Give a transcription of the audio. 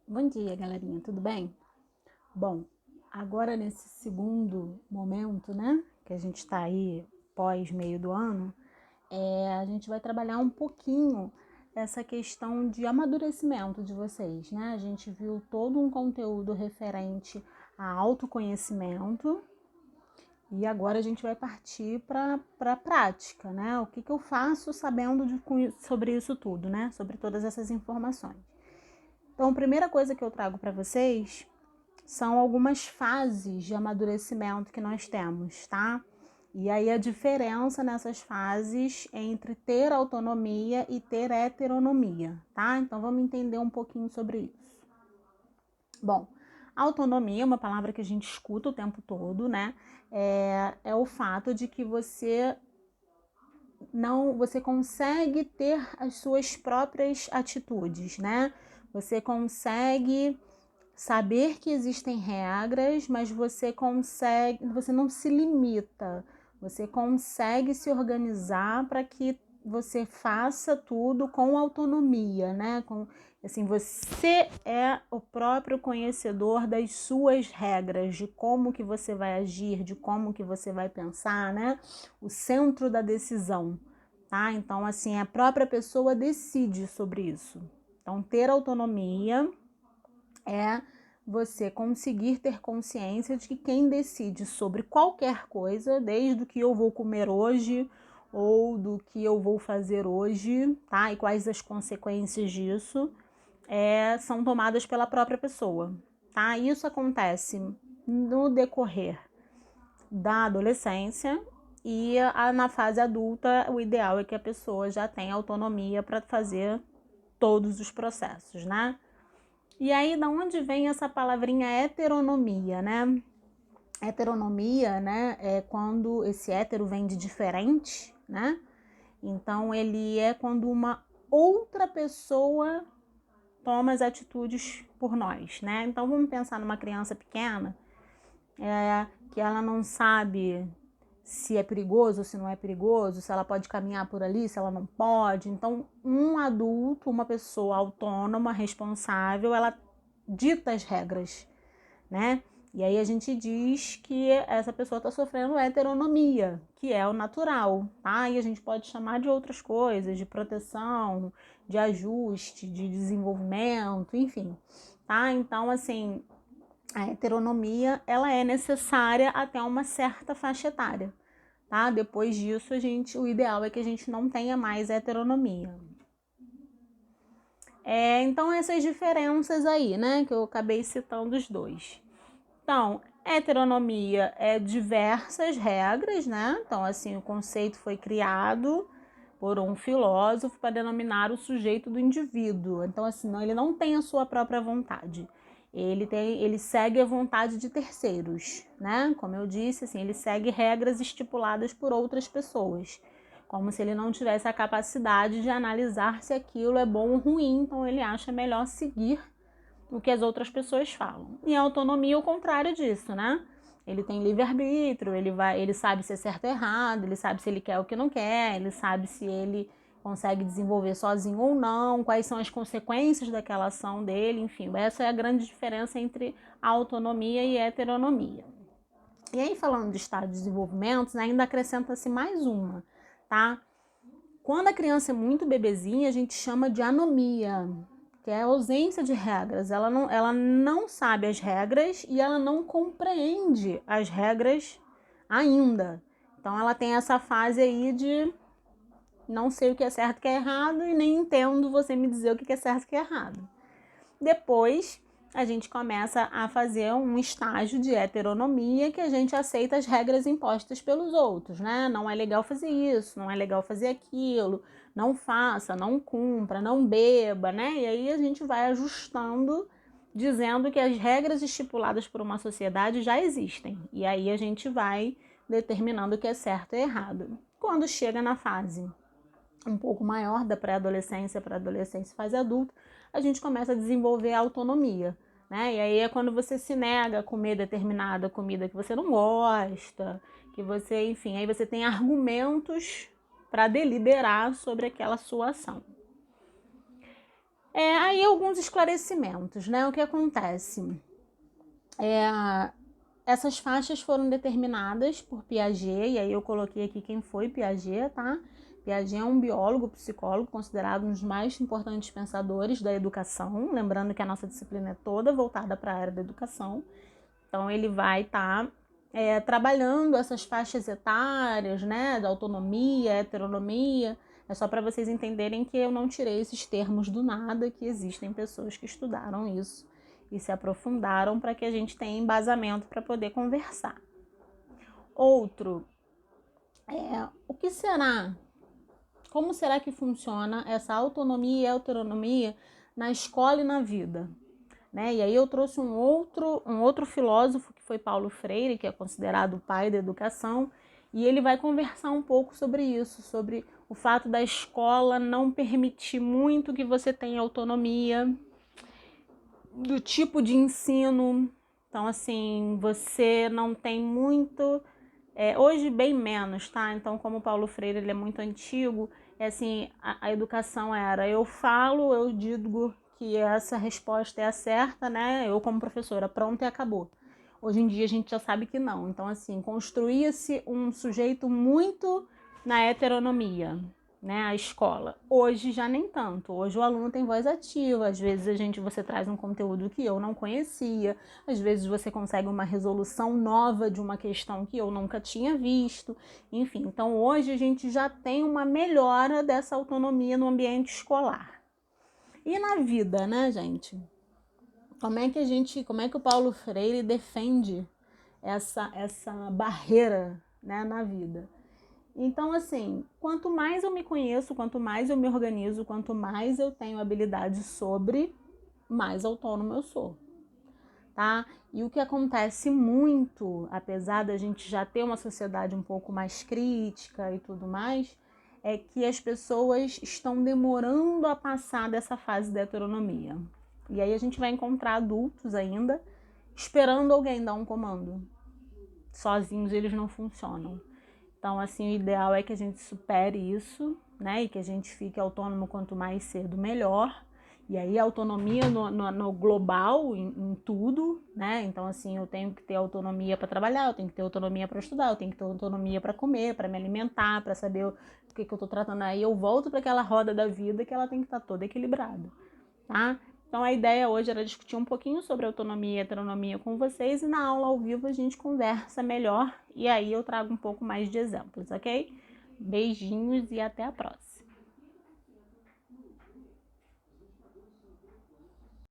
Bom dia, galerinha, tudo bem? Bom, agora nesse segundo momento, né, que a gente está aí pós meio do ano, a gente vai trabalhar um pouquinho essa questão de amadurecimento de vocês, né? A gente viu todo um conteúdo referente a autoconhecimento e agora a gente vai partir para a prática, né? O que eu faço sabendo sobre isso tudo, né? Sobre todas essas informações. Então, a primeira coisa que eu trago para vocês são algumas fases de amadurecimento que nós temos, tá? E aí a diferença nessas fases entre ter autonomia e ter heteronomia, tá? Então vamos entender um pouquinho sobre isso. Bom, autonomia é uma palavra que a gente escuta o tempo todo, né? É o fato de que você consegue ter as suas próprias atitudes, né? Você consegue saber que existem regras, mas você não se limita. Você consegue se organizar para que você faça tudo com autonomia, né? Assim, você é o próprio conhecedor das suas regras, de como que você vai agir, de como que você vai pensar, né? O centro da decisão, tá? Então, assim, a própria pessoa decide sobre isso. Então, ter autonomia é você conseguir ter consciência de que quem decide sobre qualquer coisa, desde o que eu vou comer hoje ou do que eu vou fazer hoje, tá? E quais as consequências disso, são tomadas pela própria pessoa, tá? Isso acontece no decorrer da adolescência e na fase adulta, o ideal é que a pessoa já tenha autonomia para fazer todos os processos, né? E aí, da onde vem essa palavrinha heteronomia, né? Heteronomia, né, é quando esse hétero vem de diferente, né? Então, ele é quando uma outra pessoa toma as atitudes por nós, né? Então, vamos pensar numa criança pequena, que ela não sabe se é perigoso ou se não é perigoso, se ela pode caminhar por ali, se ela não pode. Então, um adulto, uma pessoa autônoma, responsável, ela dita as regras, né? E aí a gente diz que essa pessoa está sofrendo heteronomia, que é o natural, tá? E a gente pode chamar de outras coisas, de proteção, de ajuste, de desenvolvimento, enfim, tá? Então, assim, a heteronomia, ela é necessária até uma certa faixa etária, tá? Depois disso, o ideal é que a gente não tenha mais heteronomia. Então, essas diferenças aí, né, que eu acabei citando os dois. Então, heteronomia é diversas regras, né? Então, assim, o conceito foi criado por um filósofo para denominar o sujeito do indivíduo. Então, assim, ele não tem a sua própria vontade. Ele segue a vontade de terceiros, né? Como eu disse, assim, ele segue regras estipuladas por outras pessoas, como se ele não tivesse a capacidade de analisar se aquilo é bom ou ruim, então ele acha melhor seguir o que as outras pessoas falam. E a autonomia é o contrário disso, né? Ele tem livre-arbítrio, ele sabe se é certo ou errado, ele sabe se ele quer ou que não quer, ele sabe se ele consegue desenvolver sozinho ou não, quais são as consequências daquela ação dele, enfim, essa é a grande diferença entre a autonomia e a heteronomia. E aí, falando de estado de desenvolvimento, né, ainda acrescenta-se mais uma, tá? Quando a criança é muito bebezinha, a gente chama de anomia, que é a ausência de regras. Ela não sabe as regras e ela não compreende as regras ainda. Então, ela tem essa fase aí de não sei o que é certo e o que é errado e nem entendo você me dizer o que é certo e o que é errado. Depois, a gente começa a fazer um estágio de heteronomia que a gente aceita as regras impostas pelos outros, né? Não é legal fazer isso, não é legal fazer aquilo, não faça, não cumpra, não beba, né? E aí a gente vai ajustando, dizendo que as regras estipuladas por uma sociedade já existem. E aí a gente vai determinando o que é certo e errado. Quando chega na fase um pouco maior da pré-adolescência para adolescência e fase adulta, a gente começa a desenvolver a autonomia, né? E aí é quando você se nega a comer determinada comida que você não gosta, que você, enfim, aí você tem argumentos para deliberar sobre aquela sua ação. Aí alguns esclarecimentos, né? O que acontece? Essas faixas foram determinadas por Piaget, e aí eu coloquei aqui quem foi Piaget, tá? Piaget é um biólogo, psicólogo, considerado um dos mais importantes pensadores da educação, lembrando que a nossa disciplina é toda voltada para a área da educação. Então ele vai estar trabalhando essas faixas etárias, né, da autonomia, heteronomia. É só para vocês entenderem que eu não tirei esses termos do nada, que existem pessoas que estudaram isso e se aprofundaram para que a gente tenha embasamento para poder conversar. Outro, o que será? Como será que funciona essa autonomia e autonomia na escola e na vida? Né? E aí eu trouxe um outro filósofo, que foi Paulo Freire, que é considerado o pai da educação, e ele vai conversar um pouco sobre isso, sobre o fato da escola não permitir muito que você tenha autonomia, do tipo de ensino. Então, assim, você não tem muito... hoje, bem menos, tá? Então, como o Paulo Freire ele é muito antigo, assim, a educação era: eu falo, eu digo que essa resposta é a certa, né? Eu, como professora, pronto, e acabou. Hoje em dia, a gente já sabe que não. Então, assim, construía-se um sujeito muito na heteronomia, né, a escola. Hoje já nem tanto. Hoje o aluno tem voz ativa. Às vezes você traz um conteúdo que eu não conhecia. Às vezes você consegue uma resolução nova de uma questão que eu nunca tinha visto. Enfim, então hoje a gente já tem uma melhora dessa autonomia no ambiente escolar. E na vida, né, gente? Como é que o Paulo Freire defende essa barreira, né, na vida? Então, assim, quanto mais eu me conheço, quanto mais eu me organizo, quanto mais eu tenho habilidade sobre, mais autônomo eu sou, tá? E o que acontece muito, apesar da gente já ter uma sociedade um pouco mais crítica e tudo mais, é que as pessoas estão demorando a passar dessa fase da heteronomia. E aí a gente vai encontrar adultos ainda esperando alguém dar um comando. Sozinhos eles não funcionam. Então, assim, o ideal é que a gente supere isso, né? E que a gente fique autônomo quanto mais cedo, melhor. E aí, autonomia no global, em tudo, né? Então, assim, eu tenho que ter autonomia para trabalhar, eu tenho que ter autonomia para estudar, eu tenho que ter autonomia para comer, para me alimentar, para saber o que eu tô tratando. Aí eu volto para aquela roda da vida que ela tem que estar toda equilibrada, tá? Então, a ideia hoje era discutir um pouquinho sobre autonomia e heteronomia com vocês, e na aula ao vivo a gente conversa melhor, e aí eu trago um pouco mais de exemplos, ok? Beijinhos e até a próxima!